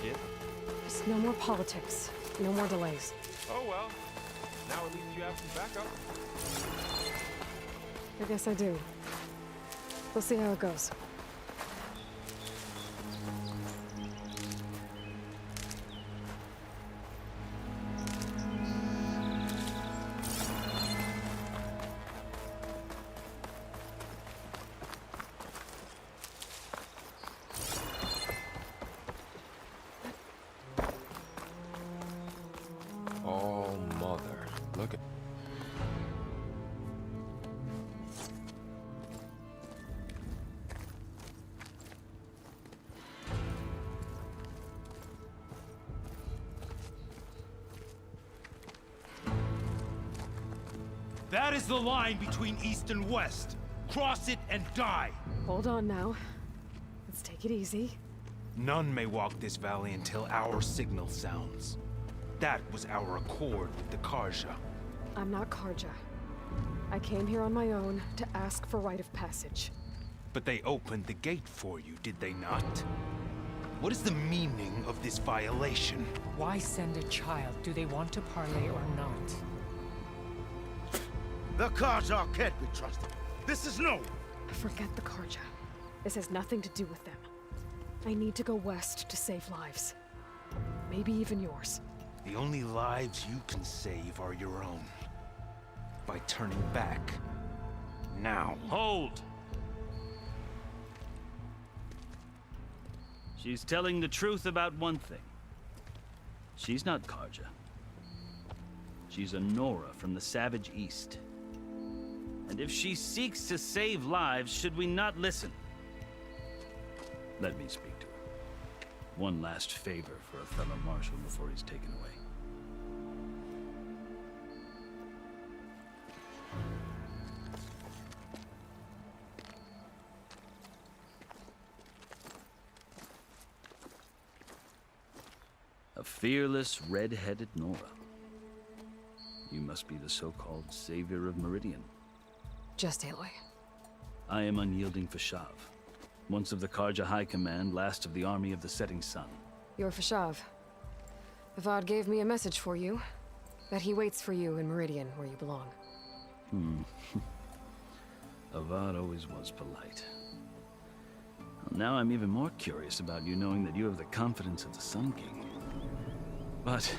kid. Just no more politics. No more delays. Oh well. Now at least you have some backup. I guess I do. We'll see how it goes. Oh, mother. Look at... That is the line between East and West. Cross it and die. Hold on now. Let's take it easy. None may walk this valley until our signal sounds. That was our accord with the Karja. I'm not Karja. I came here on my own to ask for rite of passage. But they opened the gate for you, did they not? What is the meaning of this violation? Why send a child? Do they want to parley or not? The Karja can't be trusted. This is no... Forget the Karja. This has nothing to do with them. I need to go west to save lives. Maybe even yours. The only lives you can save are your own. By turning back. Now. Hold! She's telling the truth about one thing. She's not Karja. She's a Nora from the Savage East. And if she seeks to save lives, should we not listen? Let me speak to her. One last favor for a fellow marshal before he's taken away. A fearless, red-headed Nora. You must be the so-called savior of Meridian. Just Aloy. I am Unyielding Fashav, once of the Karja High Command, last of the army of the Setting Sun. You're Fashav. Avad gave me a message for you. That he waits for you in Meridian, where you belong. Avad always was polite. Well, now I'm even more curious about you knowing that you have the confidence of the Sun King. But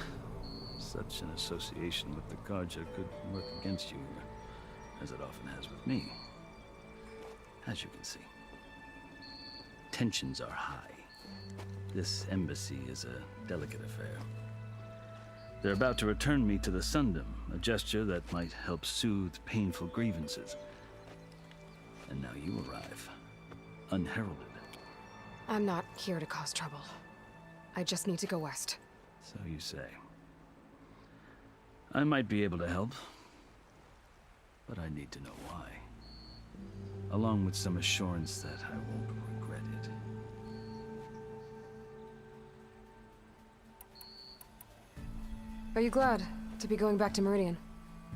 such an association with the Karja could work against you, as it often has with me. As you can see. Tensions are high. This embassy is a delicate affair. They're about to return me to the Sundom, a gesture that might help soothe painful grievances. And now you arrive, unheralded. I'm not here to cause trouble. I just need to go west. So you say. I might be able to help, but I need to know why. Along with some assurance that I won't regret it. Are you glad to be going back to Meridian?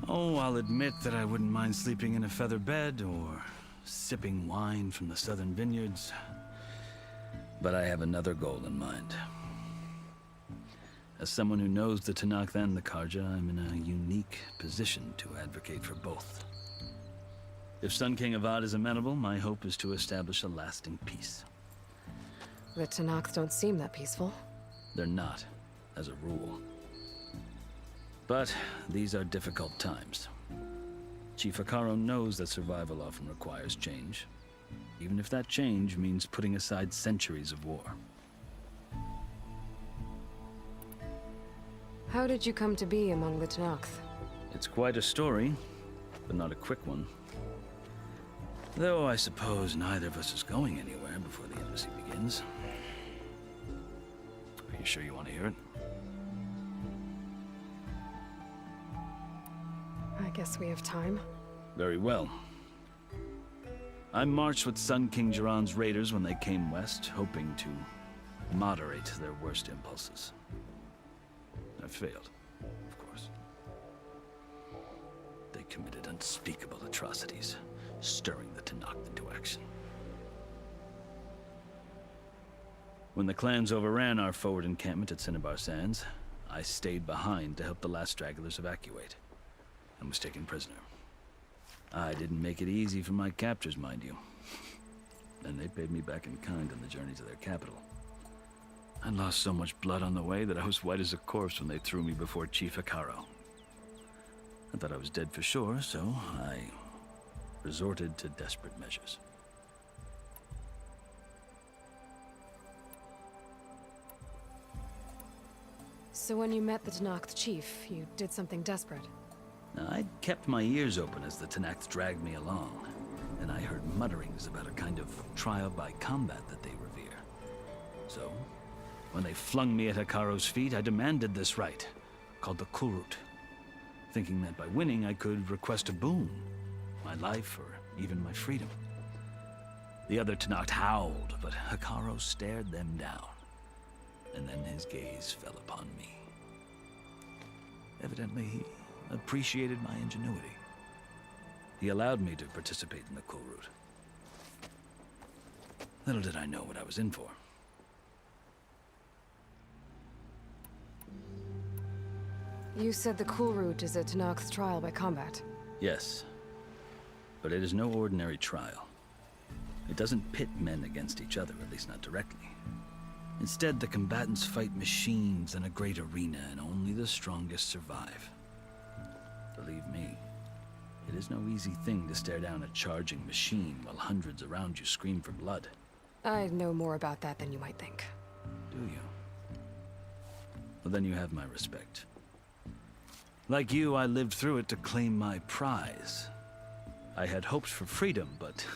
Oh, I'll admit that I wouldn't mind sleeping in a feather bed or sipping wine from the southern vineyards. But I have another goal in mind. As someone who knows the Tanakh and the Karja, I'm in a unique position to advocate for both. If Sun King Avad is amenable, my hope is to establish a lasting peace. The Tanakh don't seem that peaceful. They're not, as a rule. But these are difficult times. Chief Akaro knows that survival often requires change, even if that change means putting aside centuries of war. How did you come to be among the Tanakh? It's quite a story, but not a quick one. Though I suppose neither of us is going anywhere before the embassy begins. Are you sure you want to hear it? I guess we have time. Very well. I marched with Sun King Jiran's raiders when they came west, hoping to moderate their worst impulses. I failed, of course. They committed unspeakable atrocities, stirring the Tanakh into action. When the clans overran our forward encampment at Cinnabar Sands, I stayed behind to help the last stragglers evacuate, and was taken prisoner. I didn't make it easy for my captors, mind you. And they paid me back in kind on the journey to their capital. I lost so much blood on the way that I was white as a corpse when they threw me before Chief Hikaro. I thought I was dead for sure, so I resorted to desperate measures. So when you met the Tenakth chief, you did something desperate. I'd kept my ears open as the Tenakth dragged me along, and I heard mutterings about a kind of trial by combat that they revere. So, when they flung me at Hikaro's feet, I demanded this rite, called the Kulrut, thinking that by winning I could request a boon, my life or even my freedom. The other Tenakth howled, but Hikaro stared them down, and then his gaze fell upon me. Evidently, he appreciated my ingenuity. He allowed me to participate in the Kulrut. Little did I know what I was in for. You said the Kulrut is a Tenakth's trial by combat. Yes, but it is no ordinary trial. It doesn't pit men against each other, at least not directly. Instead, the combatants fight machines in a great arena, and only the strongest survive. Believe me, it is no easy thing to stare down a charging machine while hundreds around you scream for blood. I know more about that than you might think. Do you? Well, then you have my respect. Like you, I lived through it to claim my prize. I had hopes for freedom, but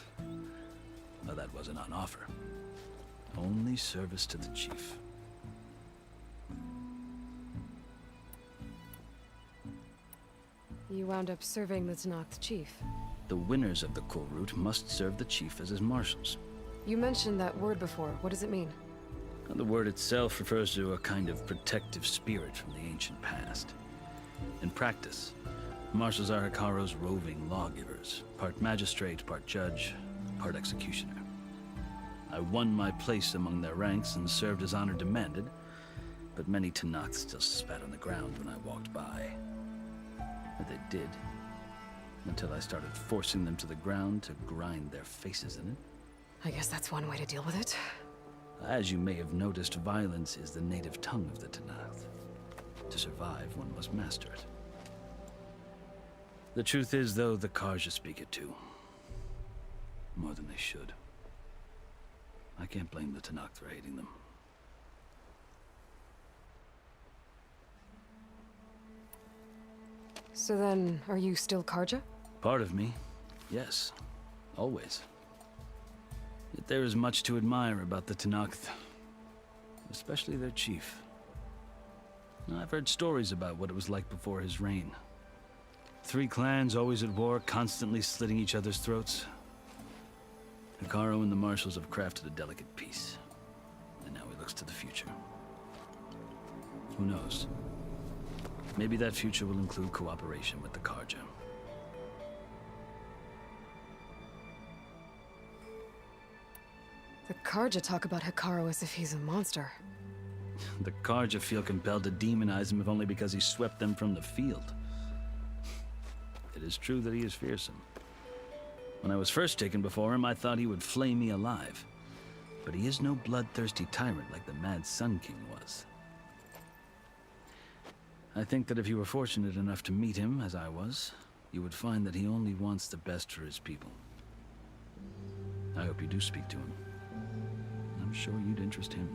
well, that wasn't on offer. Only service to the chief. You wound up serving the Tenakth chief. The winners of the Kulrut must serve the chief as his marshals. You mentioned that word before. What does it mean? The word itself refers to a kind of protective spirit from the ancient past. In practice, marshals are Hikaro's roving lawgivers, part magistrate, part judge, part executioner. I won my place among their ranks and served as honor demanded, but many Tenakth still spat on the ground when I walked by. But they did, until I started forcing them to the ground to grind their faces in it. I guess that's one way to deal with it. As you may have noticed, violence is the native tongue of the Tenakth. To survive, one must master it. The truth is, though, the Karja speak it too. More than they should. I can't blame the Tenakth for hating them. So then, are you still Karja? Part of me, yes. Always. Yet there is much to admire about the Tenakth. Especially their chief. I've heard stories about what it was like before his reign. 3 clans always at war, constantly slitting each other's throats. Hikaro and the marshals have crafted a delicate peace. And now he looks to the future. Who knows? Maybe that future will include cooperation with the Karja. The Karja talk about Hikaro as if he's a monster. The Karja feel compelled to demonize him if only because he swept them from the field. It is true that he is fearsome. When I was first taken before him, I thought he would flay me alive. But he is no bloodthirsty tyrant like the Mad Sun King was. I think that if you were fortunate enough to meet him, as I was, you would find that he only wants the best for his people. I hope you do speak to him. I'm sure you'd interest him.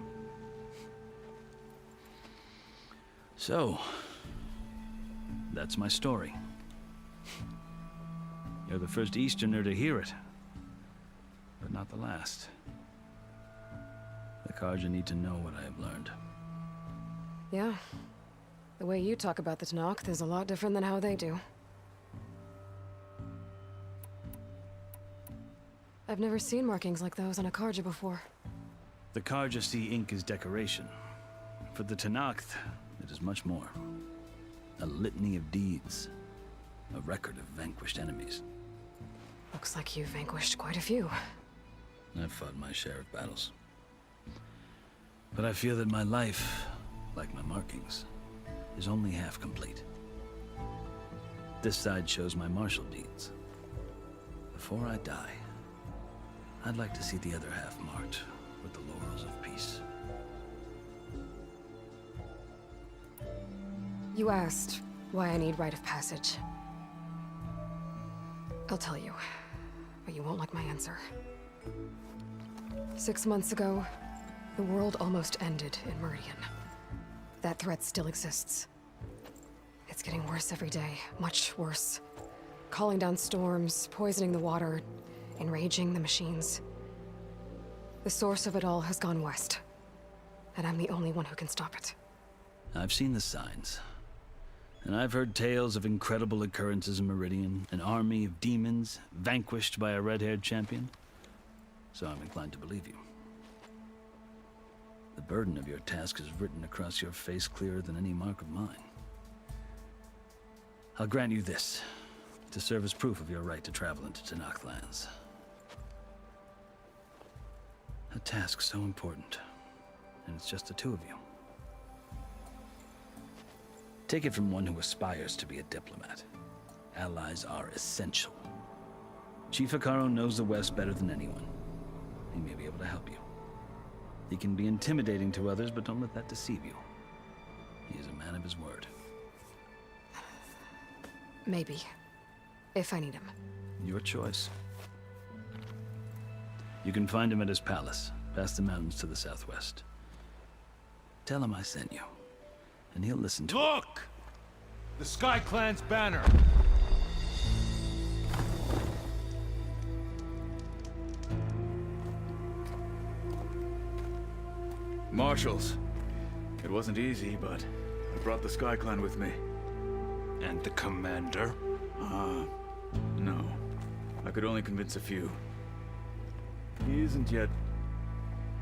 So, that's my story. You're the first Easterner to hear it, but not the last. The Karja need to know what I have learned. Yeah. The way you talk about the Tenakth is a lot different than how they do. I've never seen markings like those on a Karja before. The Karja see ink as decoration. For the Tenakth, it is much more. A litany of deeds. A record of vanquished enemies. Looks like you've vanquished quite a few. I've fought my share of battles. But I fear that my life, like my markings, is only half complete. This side shows my martial deeds. Before I die, I'd like to see the other half marked with the laurels of peace. You asked why I need rite of passage. I'll tell you, but you won't like my answer. 6 months ago, the world almost ended in Meridian. That threat still exists. It's getting worse every day, much worse. Calling down storms, poisoning the water, enraging the machines. The source of it all has gone west, and I'm the only one who can stop it. I've seen the signs. And I've heard tales of incredible occurrences in Meridian, an army of demons vanquished by a red-haired champion. So I'm inclined to believe you. The burden of your task is written across your face clearer than any mark of mine. I'll grant you this, to serve as proof of your right to travel into Tenakth lands. A task so important, and it's just the two of you. Take it from one who aspires to be a diplomat. Allies are essential. Chief Hekarro knows the West better than anyone. He may be able to help you. He can be intimidating to others, but don't let that deceive you. He is a man of his word. Maybe. If I need him. Your choice. You can find him at his palace, past the mountains to the southwest. Tell him I sent you, and he'll listen to Look! The Sky Clan's banner! Marshals. It wasn't easy, but I brought the Sky Clan with me. And the commander? No. I could only convince a few. He isn't yet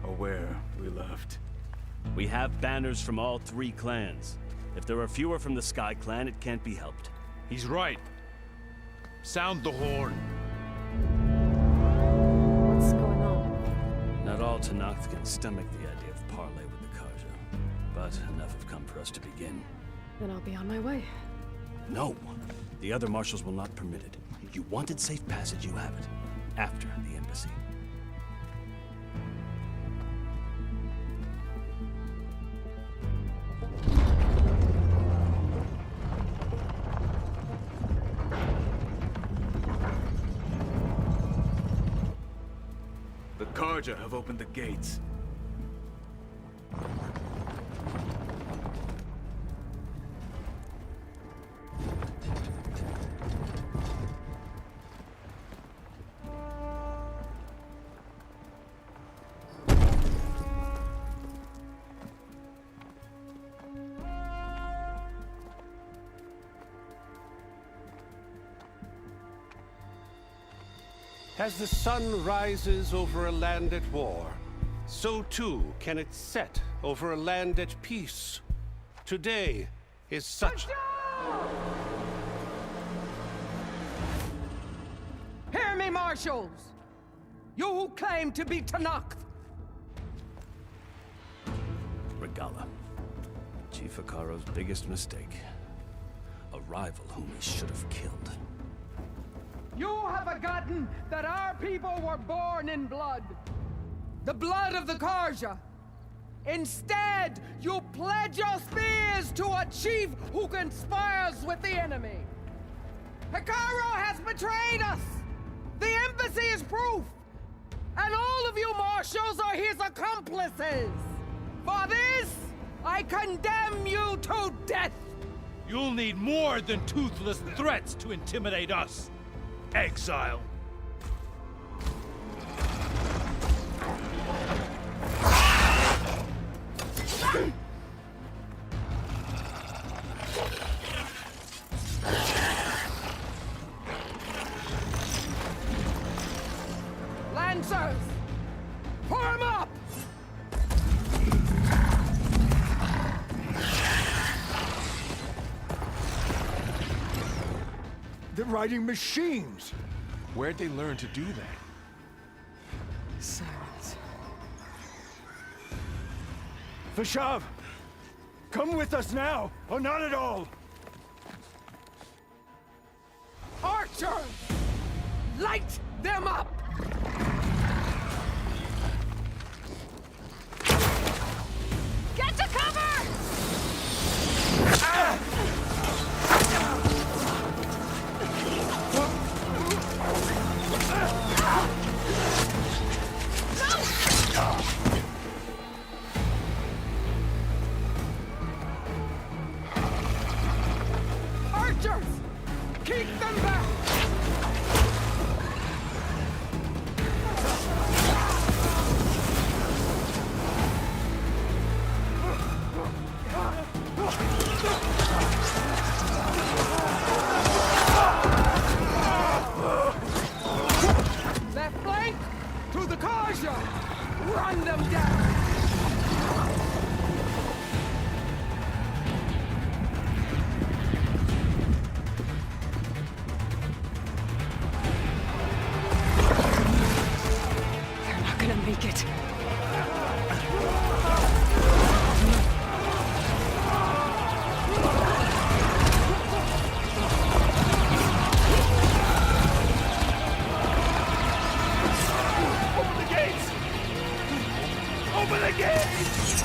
aware we left. We have banners from all 3 clans. If there are fewer from the Sky Clan, it can't be helped. He's right. Sound the horn. What's going on? Not all Tenakth can stomach the idea of parley with the Karja, but enough have come for us to begin. Then I'll be on my way. No! The other marshals will not permit it. You wanted safe passage, you have it. After the embassy. The Karja have opened the gates. As the sun rises over a land at war, so too can it set over a land at peace. Today is such... Hear me, marshals! You who claim to be Tenakth! Regala. Chief Hekarro's biggest mistake. A rival whom he should have killed. You have forgotten that our people were born in blood. The blood of the Karja. Instead, you pledge your spears to a chief who conspires with the enemy. Hekarro has betrayed us! The embassy is proof! And all of you marshals are his accomplices! For this, I condemn you to death! You'll need more than toothless threats to intimidate us. Exile. Lancers! Form up! They're riding machines! Where'd they learn to do that? Sirens. Vashav! Come with us now, or not at all! Archer! Light them up! Get to cover! Archers! Keep them back! Left flank! To the Karja! Run them down! They're not gonna make it. Open the gates! Open the gates!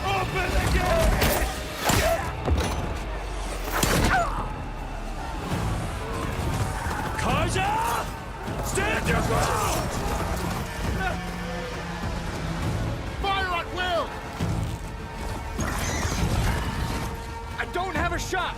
Open the gates! Kaja! Stand your ground! Fire at will! I don't have a shot!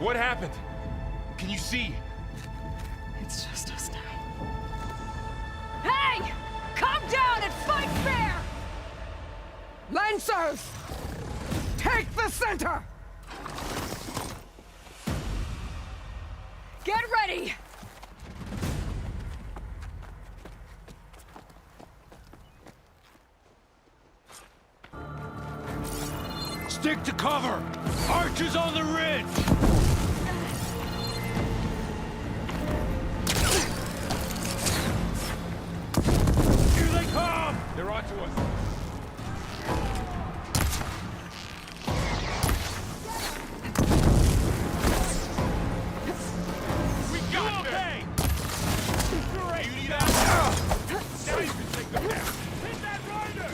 What happened? Can you see? It's just us now. Hey! Calm down and fight fair! Lancers! Take the center! Get ready! Stick to cover! Archers on the ridge! Here they come! They're onto us. We got Okay! this! You need out! Now you can take them down! Hit that rider!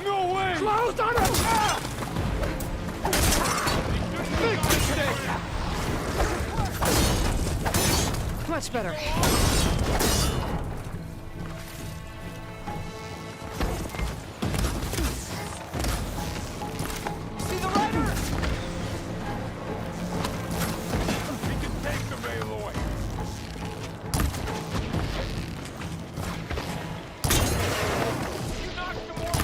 No way! Close on him! Big mistake! Much better. See the riders! We can take them, Aloy! You knocked them off!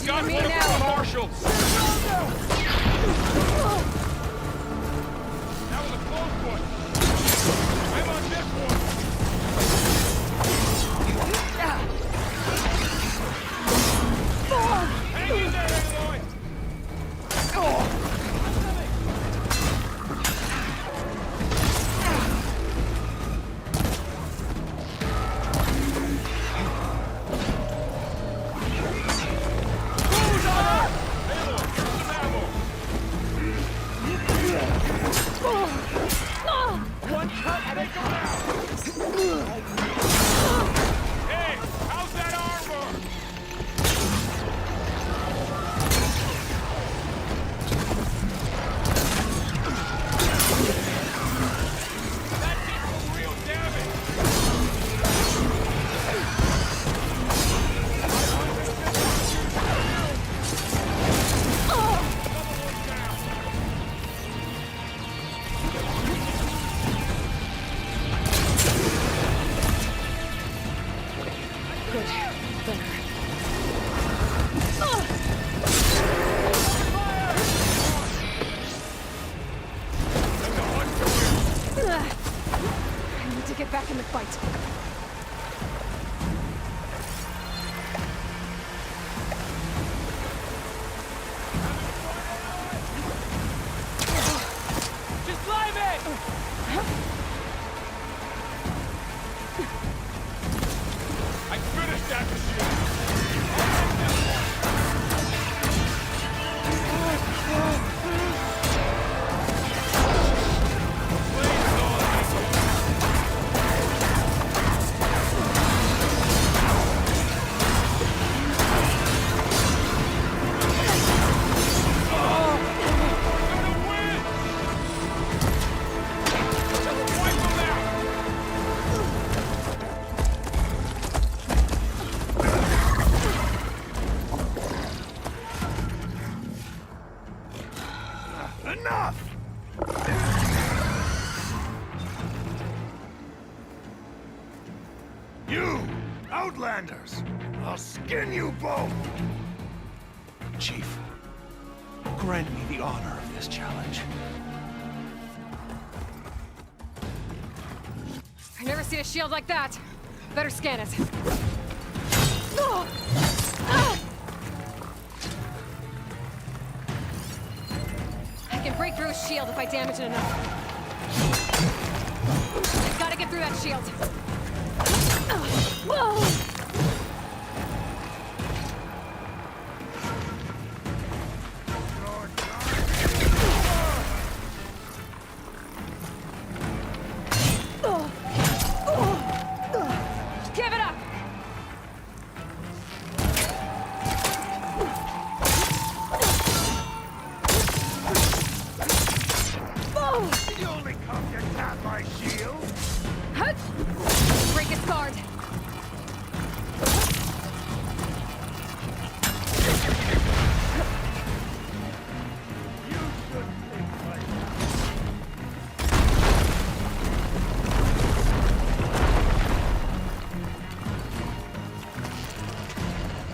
Easy got on me one now. from Marshall. That was a close one. I'm on this one. Hang in there, Aloy. One cut, take him out! Hey, how's that armor? That did some real damage! Good. Better. I need to get back in the fight. Just drive it! I finished that machine! Enough! You, Outlanders! I'll skin you both! Chief, grant me the honor of this challenge. I've never seen a shield like that. Better scan it. I can break through a shield if I damage it enough. I gotta get through that shield. Give it up! You only come to tap my shield! Hut! Break its guard. You should think like that.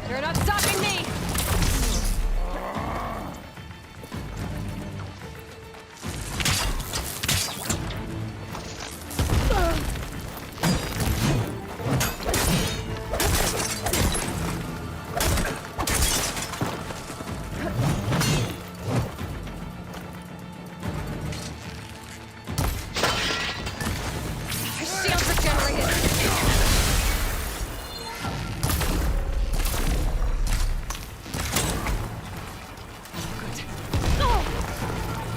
You're not stopping me! The shield's regenerated.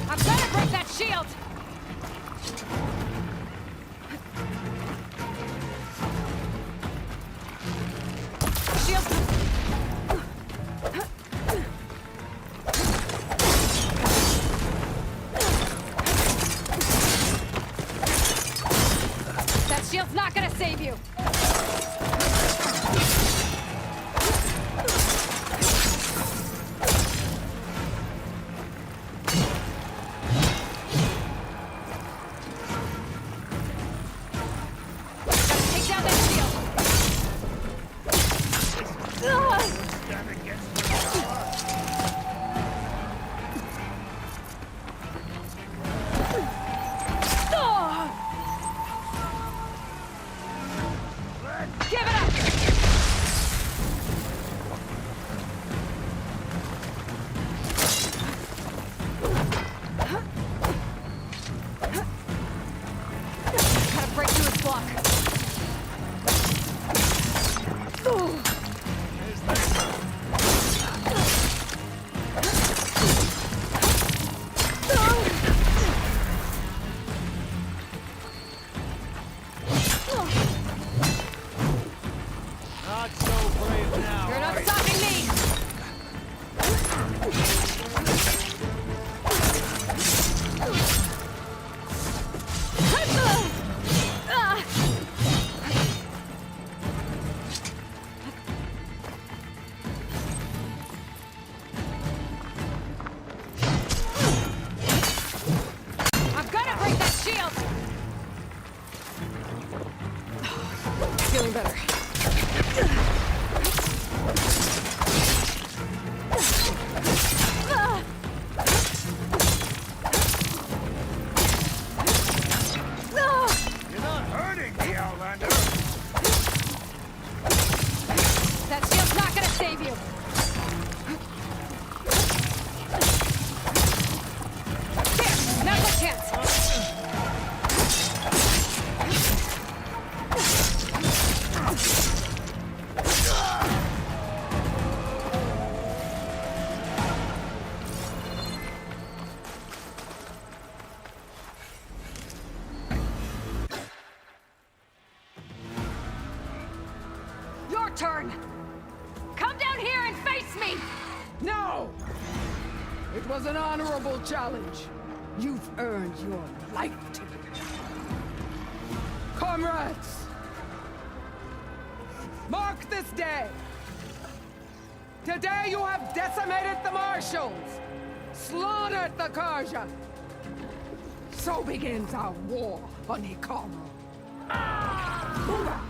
I'm gonna break that shield! Shield! That shield's not gonna save you! Gotta take down that shield! Stand against me! go. It was an honorable challenge. You've earned your life ticket. Comrades, mark this day. Today you have decimated the Marshals, slaughtered the Karja. So begins our war on Hikaru. Move out!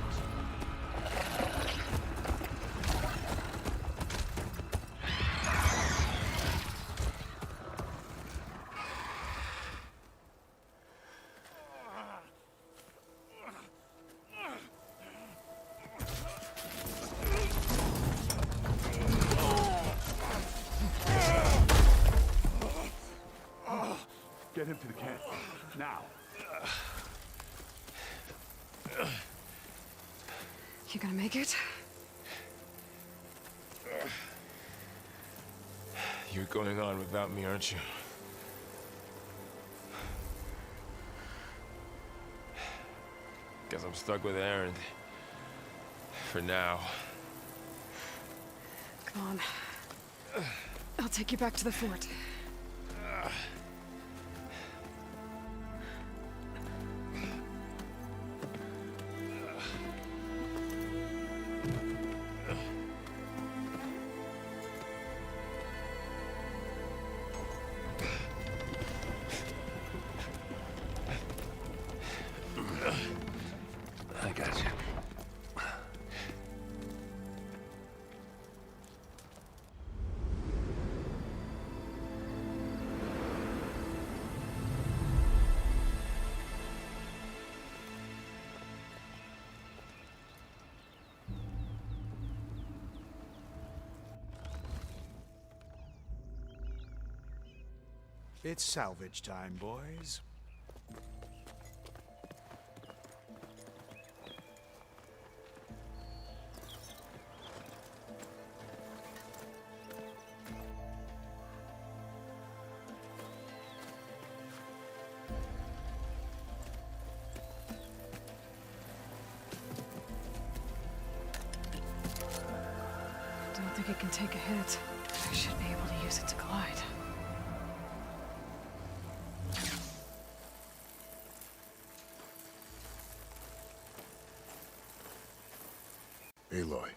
Get him to the camp. Now. You gonna make it? You're going on without me, aren't you? Guess I'm stuck with Aaron. For now. Come on. I'll take you back to the fort. I got you. It's salvage time, boys. Don't think it can take a hit. I should be able to use it to glide. Aloy.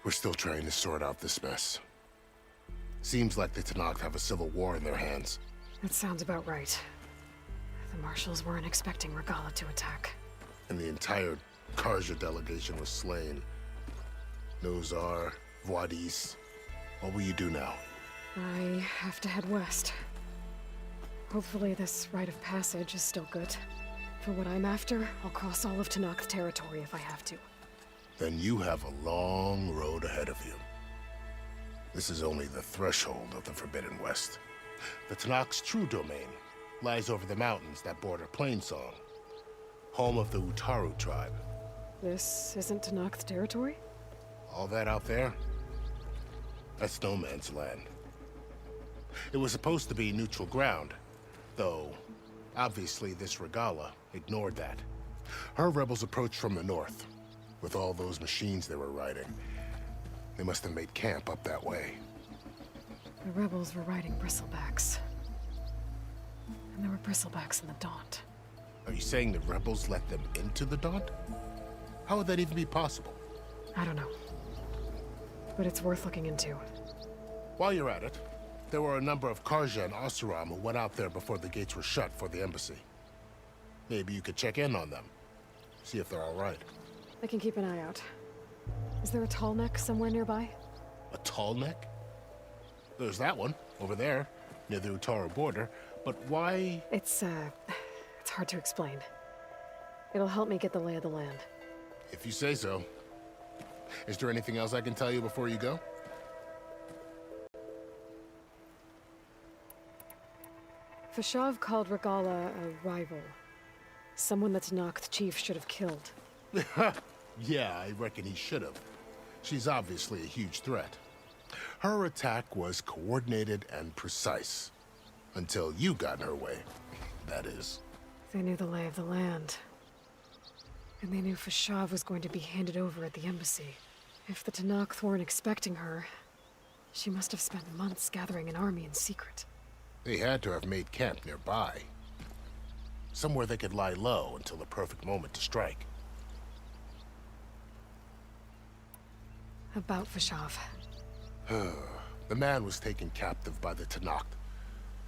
We're still trying to sort out this mess. Seems like the Tenakth have a civil war in their hands. That sounds about right. The Marshals weren't expecting Regalla to attack. And the entire Karja delegation was slain. Nozar, Voidis. What will you do now? I have to head west. Hopefully this rite of passage is still good. For what I'm after, I'll cross all of Tenakth territory if I have to. Then you have a long road ahead of you. This is only the threshold of the Forbidden West. The Tenakth's true domain lies over the mountains that border Plainsong, home of the Utaru tribe. This isn't Tenakth territory? All that out there? That's no man's land. It was supposed to be neutral ground, though obviously this Regalla ignored that. Her rebels approached from the north, with all those machines they were riding. They must have made camp up that way. The rebels were riding bristlebacks. And there were bristlebacks in the Daunt. Are you saying the rebels let them into the Daunt? How would that even be possible? I don't know. But it's worth looking into. While you're at it, there were a number of Karja and Oseram who went out there before the gates were shut for the embassy. Maybe you could check in on them. See if they're all right. I can keep an eye out. Is there a tall neck somewhere nearby? A tall neck? There's that one, over there, near the Utaru border. But why? It's hard to explain. It'll help me get the lay of the land. If you say so. Is there anything else I can tell you before you go? Fashav called Regalla a rival. Someone that Tenakth chief should have killed. Yeah, I reckon he should have. She's obviously a huge threat. Her attack was coordinated and precise. Until you got in her way, that is. They knew the lay of the land. And they knew Fashav was going to be handed over at the embassy. If the Tenakth weren't expecting her, she must have spent months gathering an army in secret. They had to have made camp nearby. Somewhere they could lie low until the perfect moment to strike. About Vashav. The man was taken captive by the Tenakth.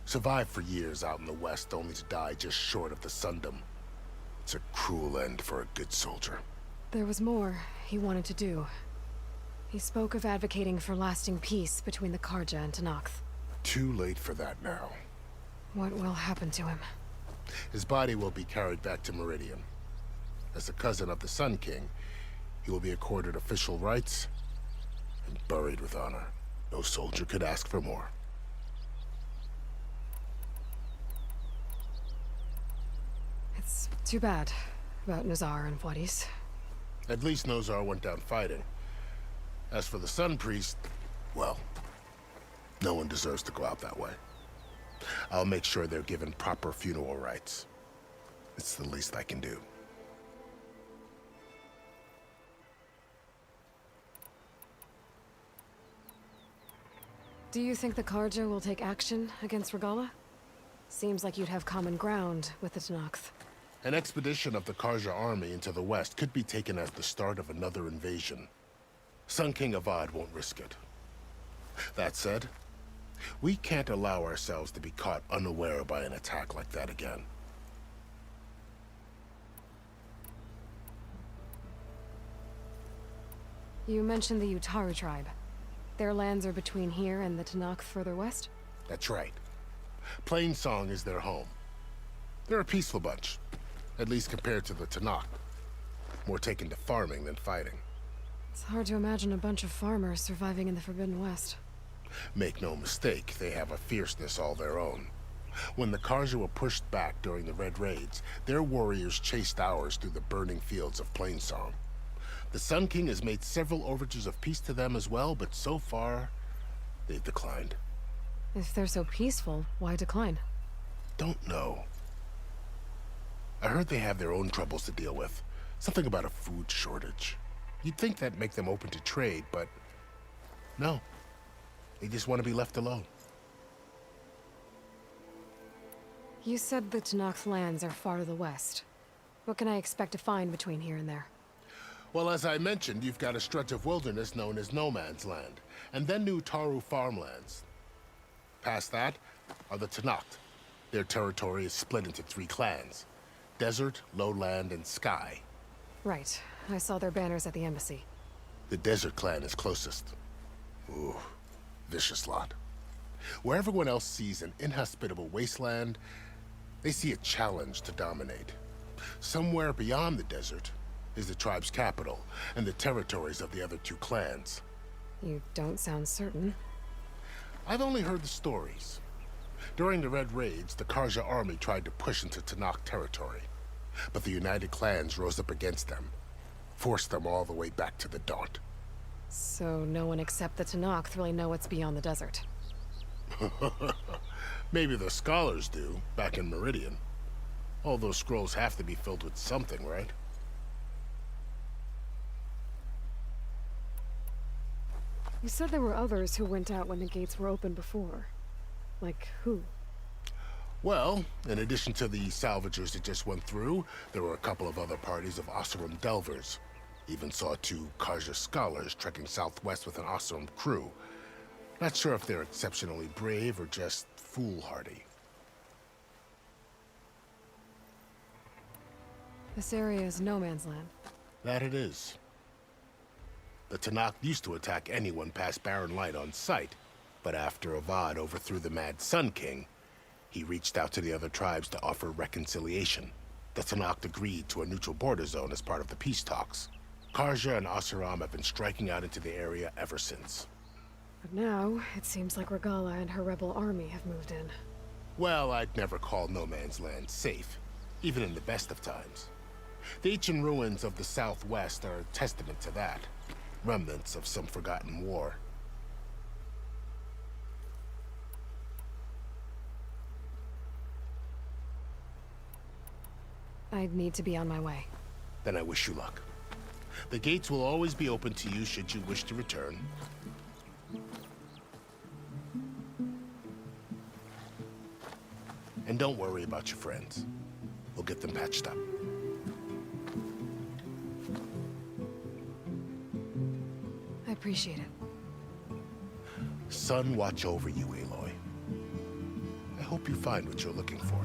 Survived for years out in the west, only to die just short of the Sundom. It's a cruel end for a good soldier. There was more he wanted to do. He spoke of advocating for lasting peace between the Karja and Tenakth. Too late for that now. What will happen to him? His body will be carried back to Meridian. As a cousin of the Sun King, he will be accorded official rights and buried with honor. No soldier could ask for more. It's too bad about Nazar and Wadis. At least Nozar went down fighting. As for the Sun Priest, well, no one deserves to go out that way. I'll make sure they're given proper funeral rites. It's the least I can do. Do you think the Karja will take action against Regala? Seems like you'd have common ground with the Tenakth. An expedition of the Karja army into the west could be taken as the start of another invasion. Sun King Avad won't risk it. That said, we can't allow ourselves to be caught unaware by an attack like that again. You mentioned the Utaru tribe. Their lands are between here and the Tenakth further west? That's right. Plainsong is their home. They're a peaceful bunch, at least compared to the Tenakth. More taken to farming than fighting. It's hard to imagine a bunch of farmers surviving in the Forbidden West. Make no mistake, they have a fierceness all their own. When the Karja were pushed back during the Red Raids, their warriors chased ours through the burning fields of Plainsong. The Sun King has made several overtures of peace to them as well, but so far, they've declined. If they're so peaceful, why decline? Don't know. I heard they have their own troubles to deal with. Something about a food shortage. You'd think that'd make them open to trade, but no. They just want to be left alone. You said the Tenakth lands are far to the west. What can I expect to find between here and there? Well, as I mentioned, you've got a stretch of wilderness known as No Man's Land, and then New Taru farmlands. Past that are the Tenakth. Their territory is split into 3 clans: Desert, Lowland, and Sky. Right. I saw their banners at the embassy. The Desert clan is closest. Ooh, vicious lot. Where everyone else sees an inhospitable wasteland, they see a challenge to dominate. Somewhere beyond the desert is the tribe's capital and the territories of the other 2 clans. You don't sound certain. I've only heard the stories. During the Red Raids, the Karja army tried to push into Tenakth territory, but the United Clans rose up against them, forced them all the way back to the Daunt. So no one except the Tenakth really know what's beyond the desert. Maybe the scholars do, back in Meridian. All those scrolls have to be filled with something, right? You said there were others who went out when the gates were open before. Like who? Well, in addition to the salvagers that just went through, there were a couple of other parties of Oseram delvers. Even saw 2 Karja scholars trekking southwest with an Oseram crew. Not sure if they're exceptionally brave or just foolhardy. This area is no man's land. That it is. The Tenakth used to attack anyone past Barren Light on sight, but after Avad overthrew the Mad Sun King, he reached out to the other tribes to offer reconciliation. The Tenakth agreed to a neutral border zone as part of the peace talks. Karja and Oseram have been striking out into the area ever since. But now, it seems like Regala and her rebel army have moved in. Well, I'd never call No Man's Land safe, even in the best of times. The ancient ruins of the southwest are a testament to that. Remnants of some forgotten war. I'd need to be on my way. Then I wish you luck. The gates will always be open to you should you wish to return. And don't worry about your friends. We'll get them patched up. I appreciate it. Sun watch over you, Aloy. I hope you find what you're looking for.